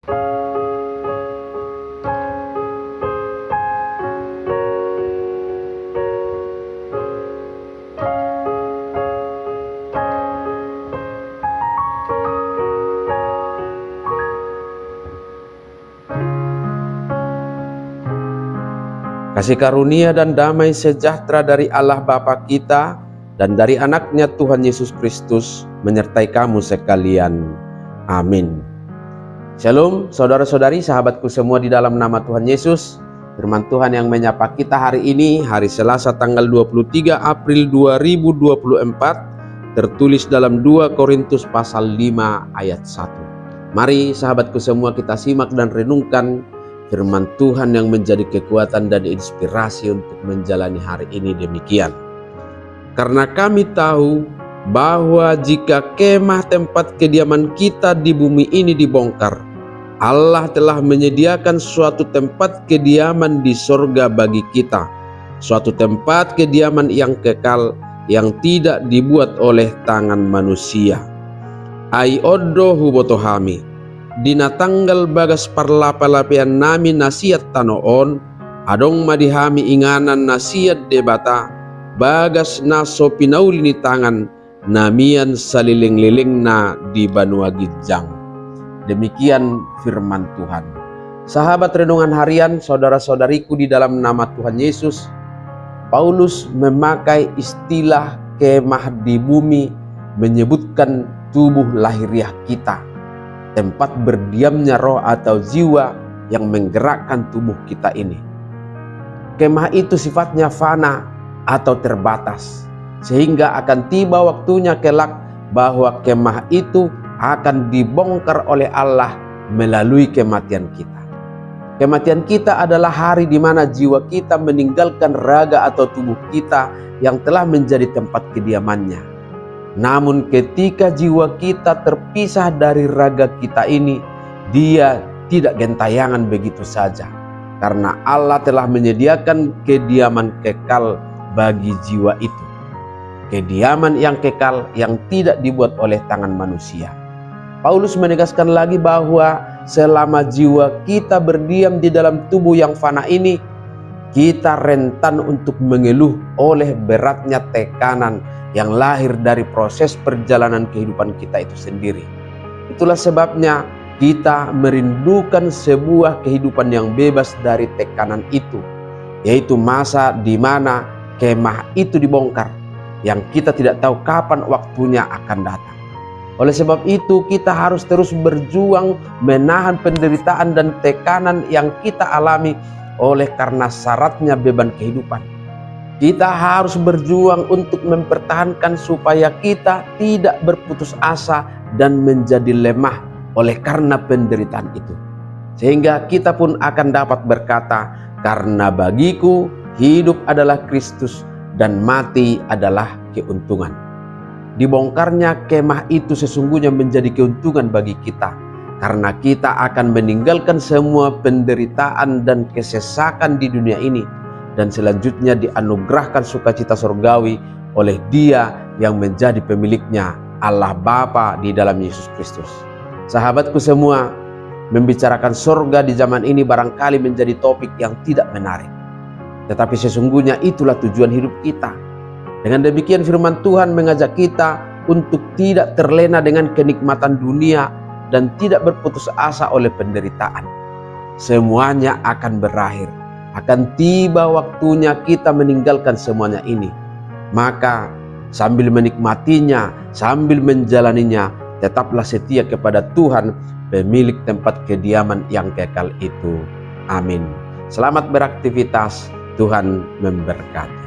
Kasih karunia dan damai sejahtera dari Allah Bapa kita dan dari anaknya Tuhan Yesus Kristus menyertai kamu sekalian. Amin. Shalom saudara-saudari, sahabatku semua di dalam nama Tuhan Yesus. Firman Tuhan yang menyapa kita hari ini, hari Selasa tanggal 23 April 2024, tertulis dalam 2 Korintus pasal 5 ayat 1. Mari sahabatku semua kita simak dan renungkan firman Tuhan yang menjadi kekuatan dan inspirasi untuk menjalani hari ini demikian. Karena kami tahu bahwa jika kemah tempat kediaman kita di bumi ini dibongkar, Allah telah menyediakan suatu tempat kediaman di sorga bagi kita, suatu tempat kediaman yang kekal yang tidak dibuat oleh tangan manusia. Ai odo hubotohami dina tanggal bagas parlapalapian nami nasiat tanoon, adong madihami inganan nasiat debata, bagas naso pinaulini tangan, namian saliling-liling na di Banua Gijang. Demikian firman Tuhan. Sahabat renungan harian, saudara-saudariku di dalam nama Tuhan Yesus, Paulus memakai istilah kemah di bumi menyebutkan tubuh lahiriah kita, tempat berdiamnya roh atau jiwa yang menggerakkan tubuh kita ini. Kemah itu sifatnya fana atau terbatas, sehingga akan tiba waktunya kelak bahwa kemah itu akan dibongkar oleh Allah melalui kematian kita. Kematian kita adalah hari di mana jiwa kita meninggalkan raga atau tubuh kita yang telah menjadi tempat kediamannya. Namun ketika jiwa kita terpisah dari raga kita ini, dia tidak gentayangan begitu saja. Karena Allah telah menyediakan kediaman kekal bagi jiwa itu. Kediaman yang kekal yang tidak dibuat oleh tangan manusia. Paulus menegaskan lagi bahwa selama jiwa kita berdiam di dalam tubuh yang fana ini, kita rentan untuk mengeluh oleh beratnya tekanan yang lahir dari proses perjalanan kehidupan kita itu sendiri. Itulah sebabnya kita merindukan sebuah kehidupan yang bebas dari tekanan itu, yaitu masa di mana kemah itu dibongkar, yang kita tidak tahu kapan waktunya akan datang. Oleh sebab itu kita harus terus berjuang menahan penderitaan dan tekanan yang kita alami oleh karena syaratnya beban kehidupan. Kita harus berjuang untuk mempertahankan supaya kita tidak berputus asa dan menjadi lemah oleh karena penderitaan itu. Sehingga kita pun akan dapat berkata, karena bagiku hidup adalah Kristus dan mati adalah keuntungan. Dibongkarnya kemah itu sesungguhnya menjadi keuntungan bagi kita, karena kita akan meninggalkan semua penderitaan dan kesesakan di dunia ini, dan selanjutnya dianugerahkan sukacita surgawi oleh Dia yang menjadi pemiliknya, Allah Bapa di dalam Yesus Kristus. Sahabatku semua, membicarakan surga di zaman ini barangkali menjadi topik yang tidak menarik. Tetapi sesungguhnya itulah tujuan hidup kita. Dengan demikian firman Tuhan mengajak kita untuk tidak terlena dengan kenikmatan dunia dan tidak berputus asa oleh penderitaan. Semuanya akan berakhir. Akan tiba waktunya kita meninggalkan semuanya ini. Maka sambil menikmatinya, sambil menjalaninya, tetaplah setia kepada Tuhan, pemilik tempat kediaman yang kekal itu. Amin. Selamat beraktivitas. Tuhan memberkati.